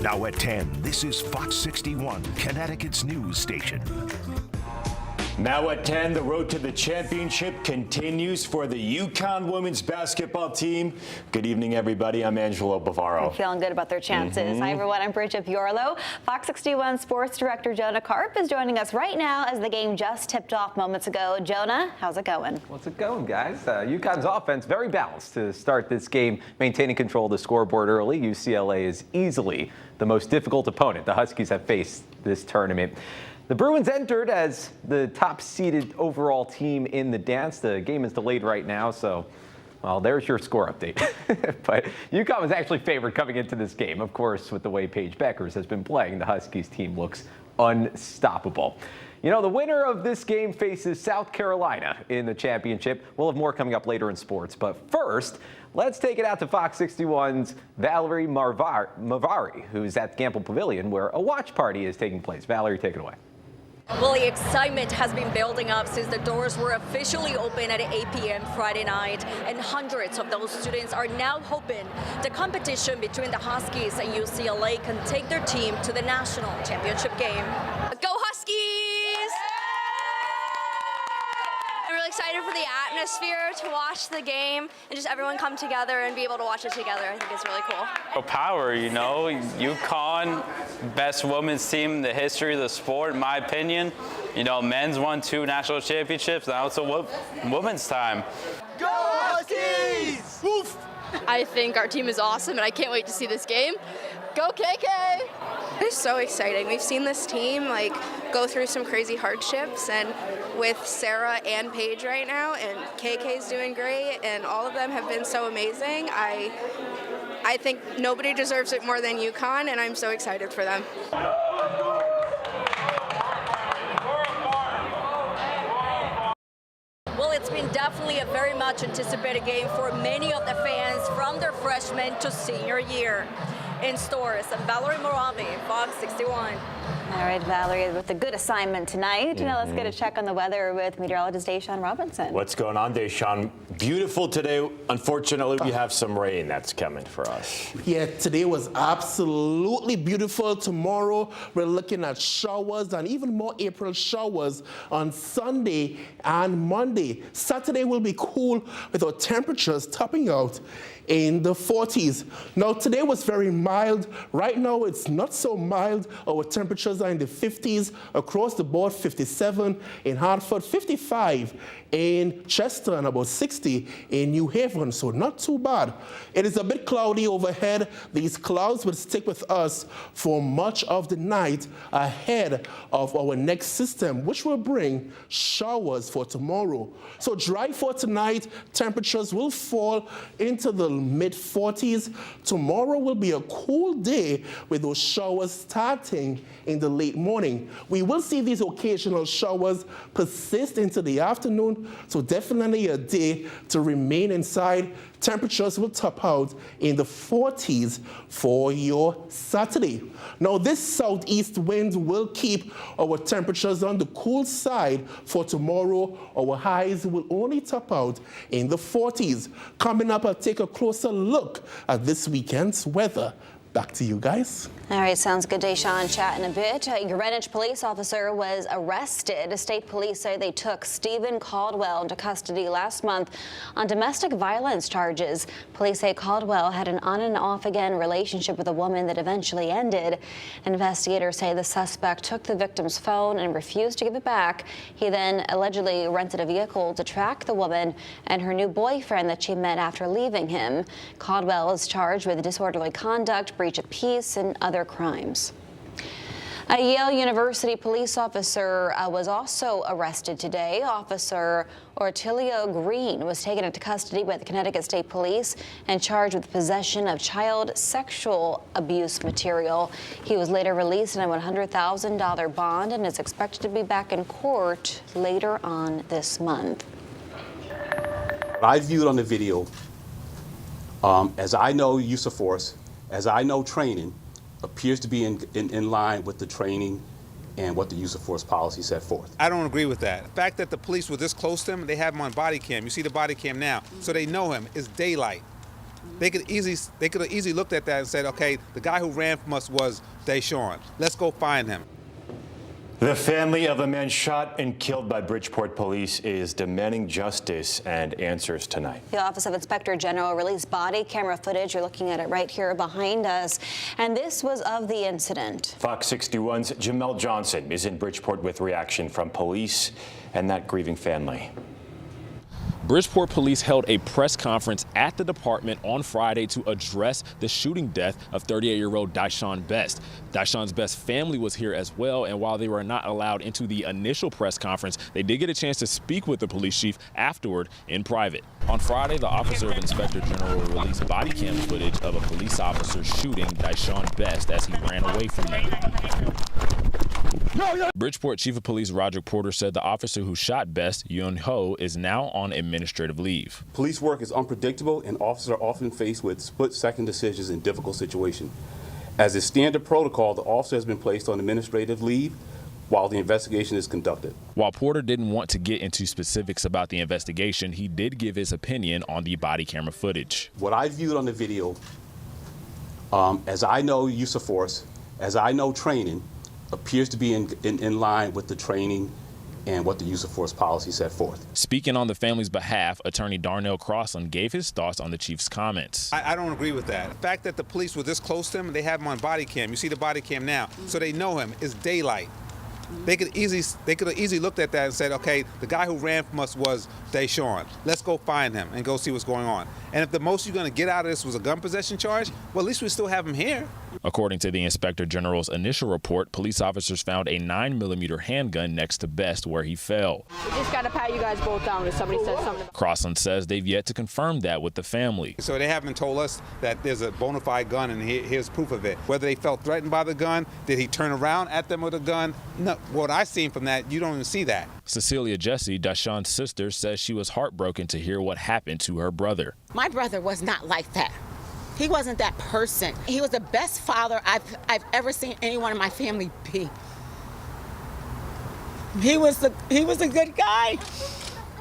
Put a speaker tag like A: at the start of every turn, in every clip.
A: Now at 10, this is Fox 61, Connecticut's news station.
B: Now at 10, the road to the championship continues for the UConn women's basketball team. Good evening, everybody. I'm Angelo Bavaro.
C: I'm feeling good about their chances. Hi, everyone. I'm Bridgeport. Fox 61 sports director Jonah Karp is joining us right now as the game just tipped off moments ago. Jonah, how's it going?
D: What's it going, guys? UConn's offense very balanced to start this game, maintaining control of the scoreboard early. UCLA is easily the most difficult opponent the Huskies have faced this tournament. The Bruins entered as the top-seeded overall team in the dance. The game is delayed right now, so, well, there's your score update. But UConn was actually favored coming into this game. Of course, with the way Paige Beckers has been playing, the Huskies team looks unstoppable. You know, the winner of this game faces South Carolina in the championship. We'll have more coming up later in sports. But first, let's take it out to Fox 61's Valerie Mavari, who's at the Gamble Pavilion, where a watch party is taking place. Valerie, take it away.
E: Well, the excitement has been building up since the doors were officially open at 8 p.m. Friday night, and hundreds of those students are now hoping the competition between the Huskies and UCLA can take their team to the national championship game.
F: Go Huskies! I'm really excited for the atmosphere to watch the game and just everyone come together and be able to watch it together. I think it's really cool.
G: Power, you know, UConn, best women's team in the history of the sport, in my opinion. You know, men's won 2 national championships. Now it's a women's time.
H: Go Huskies! Woof!
I: I think our team is awesome, and I can't wait to see this game. Go KK!
J: It's so exciting. We've seen this team go through some crazy hardships, and with Sarah and Paige right now, and KK's doing great, and all of them have been so amazing. I think nobody deserves it more than UConn, and I'm so excited for them.
E: Well, it's been definitely a very much anticipated game for many of the fans from their freshman to senior year. In stores, I'm Valerie Moravi, Fox 61.
C: All right, Valerie, with a good assignment tonight. Now let's get a check on the weather with meteorologist Deshaun Robinson.
B: What's going on, Deshaun? Beautiful today. Unfortunately, we have some rain that's coming for us.
H: Yeah, today was absolutely beautiful. Tomorrow, we're looking at showers and even more April showers on Sunday and Monday. Saturday will be cool with our temperatures topping out in the 40s. Now, today was very mild. Right now, it's not so mild. Our temperatures are in the 50s across the board, 57 in Hartford, 55 in Chester, and about 60 in New Haven, so not too bad. It is a bit cloudy overhead. These clouds will stick with us for much of the night ahead of our next system, which will bring showers for tomorrow. So dry for tonight, temperatures will fall into the mid-40s. Tomorrow will be a cool day with those showers starting in the late morning. We will see these occasional showers persist into the afternoon, so definitely a day to remain inside. Temperatures will top out in the 40s for your Saturday. Now, this southeast wind will keep our temperatures on the cool side for tomorrow. Our highs will only top out in the 40s. Coming up, I'll take a closer look at this weekend's weather. Back to you guys.
C: All right, sounds good, Deshaun. Chat in a bit. A Greenwich police officer was arrested. State police say they took Stephen Caldwell into custody last month on domestic violence charges. Police say Caldwell had an on and off again relationship with a woman that eventually ended. Investigators say the suspect took the victim's phone and refused to give it back. He then allegedly rented a vehicle to track the woman and her new boyfriend that she met after leaving him. Caldwell is charged with disorderly conduct, breach of peace, and other crimes. A Yale University police officer was also arrested today. Officer Ortilio Green was taken into custody by the Connecticut State Police and charged with possession of child sexual abuse material. He was later released on a $100,000 bond and is expected to be back in court later on this month.
K: I viewed on the video, as I know use of force, as I know training, appears to be in line with the training and what the use of force policy set forth.
L: I don't agree with that. The fact that the police were this close to him, they have him on body cam. You see the body cam now, so they know him. It's daylight. They could have easily looked at that and said, okay, the guy who ran from us was Deshaun. Let's go find him.
B: The family of a man shot and killed by Bridgeport police is demanding justice and answers tonight.
C: The Office of Inspector General released body camera footage. You're looking at it right here behind us. And this was of the incident.
B: Fox 61's Jamel Johnson is in Bridgeport with reaction from police and that grieving family.
M: Bridgeport police held a press conference at the department on Friday to address the shooting death of 38-year-old Deshaun Best. Deshaun's Best family was here as well, and while they were not allowed into the initial press conference, they did get a chance to speak with the police chief afterward in private. On Friday, the Office of Inspector General released body cam footage of a police officer shooting Deshaun Best as he ran away from them. Bridgeport Chief of Police Roderick Porter said the officer who shot Best, Yun Ho, is now on administrative leave.
K: Police work is unpredictable, and officers are often faced with split-second decisions in difficult situations. As is standard protocol, the officer has been placed on administrative leave while the investigation is conducted.
M: While Porter didn't want to get into specifics about the investigation, he did give his opinion on the body camera footage.
K: What I viewed on the video, as I know use of force, as I know training, appears to be in line with the training and what the use of force policy set forth.
M: Speaking on the family's behalf, attorney Darnell Crossland gave his thoughts on the chief's comments.
L: I don't agree with that. The fact that the police were this close to him and they have him on body cam, you see the body cam now, so they know him. It's daylight. They could have easily looked at that and said, okay, the guy who ran from us was Deshaun. Let's go find him and go see what's going on. And if the most you're going to get out of this was a gun possession charge, well, at least we still have him here.
M: According to the Inspector General's initial report, police officers found a 9mm handgun next to Best where he fell.
N: We just got to pat you guys both down if somebody says something.
M: Crossland says they've yet to confirm that with the family.
L: So they haven't told us that there's a bona fide gun and here's proof of it. Whether they felt threatened by the gun, did he turn around at them with a gun? No, what I seen from that, you don't even see that.
M: Cecilia Jesse, Deshaun's sister, says she was heartbroken to hear what happened to her brother.
O: My brother was not like that. He wasn't that person. He was the best father I've ever seen anyone in my family be. He was a good guy,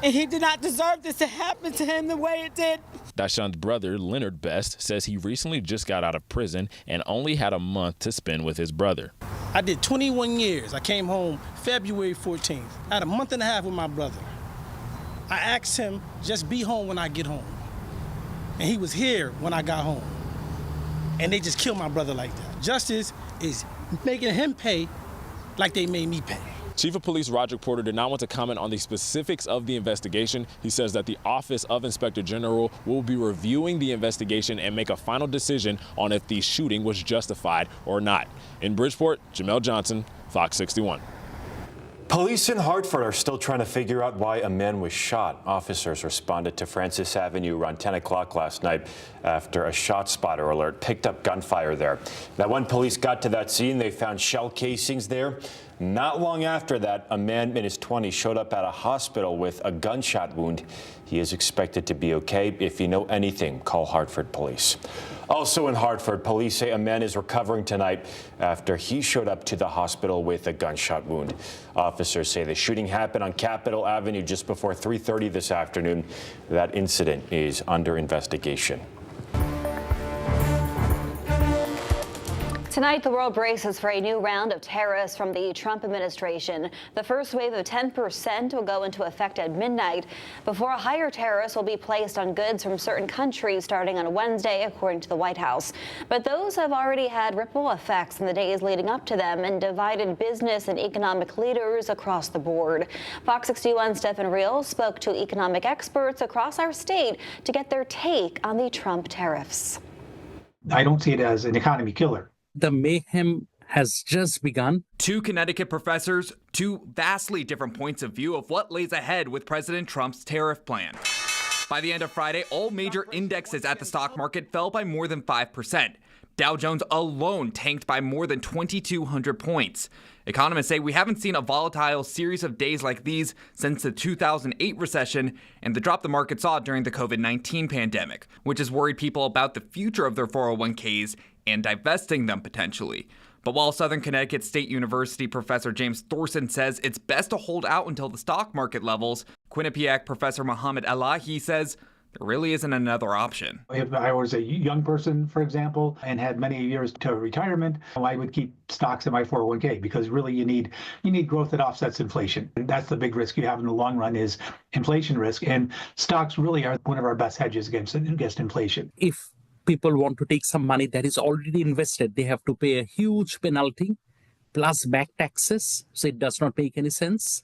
O: and he did not deserve this to happen to him the way it did.
M: Deshaun's brother, Leonard Best, says he recently just got out of prison and only had a month to spend with his brother.
P: I did 21 years. I came home February 14th. I had a month and a half with my brother. I asked him, just be home when I get home. And he was here when I got home. And they just killed my brother like that. Justice is making him pay like they made me pay.
M: Chief of Police Roderick Porter did not want to comment on the specifics of the investigation. He says that the Office of Inspector General will be reviewing the investigation and make a final decision on if the shooting was justified or not. In Bridgeport, Jamel Johnson, Fox 61.
B: Police in Hartford are still trying to figure out why a man was shot. Officers responded to Francis Avenue around 10 o'clock last night after a shot spotter alert picked up gunfire there. Now, when police got to that scene, they found shell casings there. Not long after that, a man in his 20s showed up at a hospital with a gunshot wound. He is expected to be okay. If you know anything, call Hartford Police. Also in Hartford, police say a man is recovering tonight after he showed up to the hospital with a gunshot wound. Officers say the shooting happened on Capitol Avenue just before 3:30 this afternoon. That incident is under investigation.
C: Tonight, the world braces for a new round of tariffs from the Trump administration. The first wave of 10% will go into effect at midnight before higher tariffs will be placed on goods from certain countries starting on Wednesday, according to the White House. But those have already had ripple effects in the days leading up to them and divided business and economic leaders across the board. Fox 61's Stephen Reel spoke to economic experts across our state to get their take on the Trump tariffs.
Q: I don't see it as an economy killer.
R: The mayhem has just begun.
S: Two Connecticut professors, two vastly different points of view of what lays ahead with President Trump's tariff plan. By the end of Friday, all major indexes at the stock market fell by more than 5%. Dow Jones alone tanked by more than 2,200 points. Economists say we haven't seen a volatile series of days like these since the 2008 recession and the drop the market saw during the COVID-19 pandemic, which has worried people about the future of their 401ks and divesting them potentially. But while Southern Connecticut State University professor James Thorson says it's best to hold out until the stock market levels, Quinnipiac professor Mohammed Elahi says there really isn't another option.
Q: If I was a young person, for example, and had many years to retirement, I would keep stocks in my 401k because really you need growth that offsets inflation. And that's the big risk you have in the long run is inflation risk. And stocks really are one of our best hedges against inflation.
R: If people want to take some money that is already invested, they have to pay a huge penalty plus back taxes. So it does not make any sense.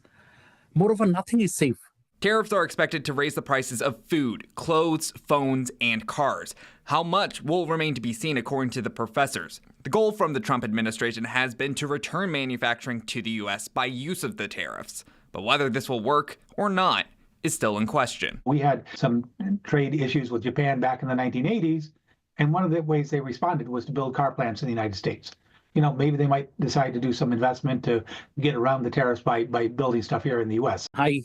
R: Moreover, nothing is safe.
S: Tariffs are expected to raise the prices of food, clothes, phones, and cars. How much will remain to be seen, according to the professors. The goal from the Trump administration has been to return manufacturing to the U.S. by use of the tariffs. But whether this will work or not is still in question.
Q: We had some trade issues with Japan back in the 1980s, and one of the ways they responded was to build car plants in the United States. Maybe they might decide to do some investment to get around the tariffs by building stuff here in the U.S.
R: I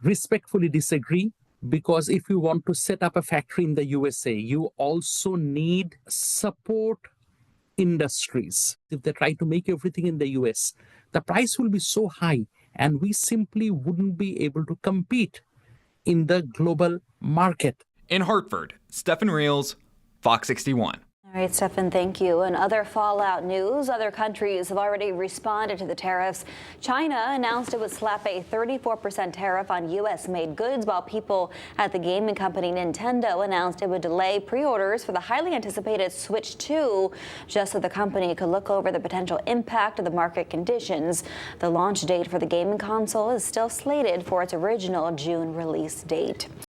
R: respectfully disagree, because if you want to set up a factory in the USA, you also need support industries. If they try to make everything in the US, the price will be so high and we simply wouldn't be able to compete in the global market.
S: In Hartford, Stephen Reels, Fox 61.
C: All right, Stefan, thank you. And other fallout news, other countries have already responded to the tariffs. China announced it would slap a 34% tariff on U.S.-made goods, while people at the gaming company Nintendo announced it would delay pre-orders for the highly anticipated Switch 2, just so the company could look over the potential impact of the market conditions. The launch date for the gaming console is still slated for its original June release date.